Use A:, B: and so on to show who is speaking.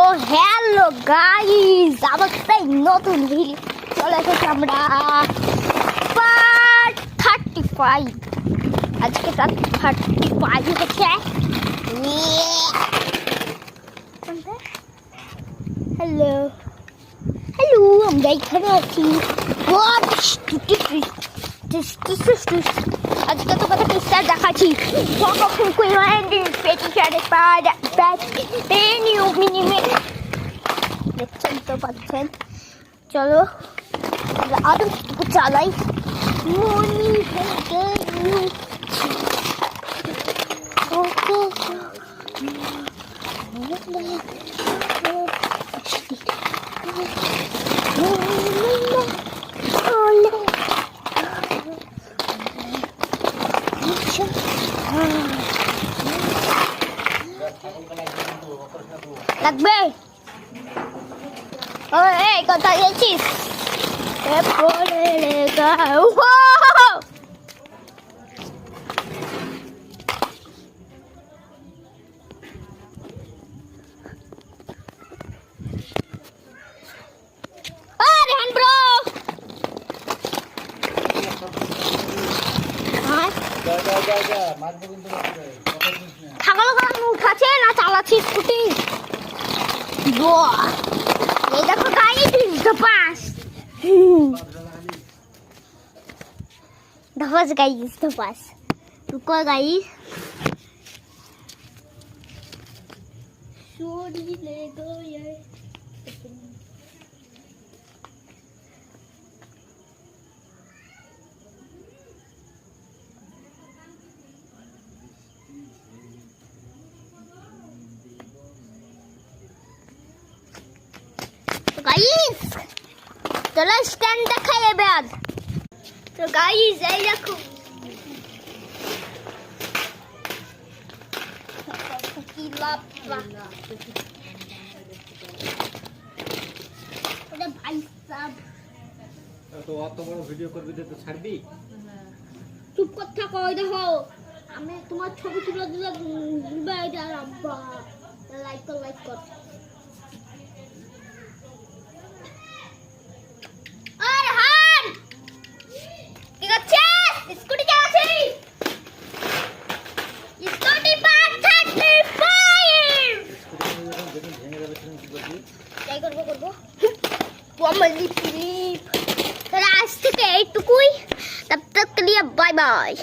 A: ও hello guys, আমার সেই নতুন ভিডিও চলে এসেছে। আমরা পার্ট 35 আজকে তার 35 হচ্ছে। হ্যালো হ্যালো, আমরা এখানে আছি। আজকে তোমাদের পিকচার দেখাচ্ছি। দেখছেন তো, পাচ্ছেন। চলো আরো একটু চালাই। লাগবে এই কথা গেছিস ছাগল উঠাচ্ছে না চালাচ্ছি স্কুটি। এই দেখো গাড়ি ধপাস ধপাস গাইস ধপাস। রুকো গাইস, छोड़ी ले गए। तो गाइस चलो स्टैंड देखाई एबार। तो गाइस এই দেখো কি লাপা ওরে ভাই সাহেব।
B: তো অত বড় ভিডিও করবি তো ছাড়বি?
A: চুপ কর থাকো। ওই দেখো আমি তোমার ছবি তুলে দিলে দিবা এটা। আব্বা লাইক কর। আরে হান কি করছিস? স্কুটি চালাচ্ছি। স্কুটি পার্ট 35 যাই করবো কমলি ফিলিপ। তাহলে আজ থেকে এইটুকুই। तब तक के लिए बाय बाय बाय।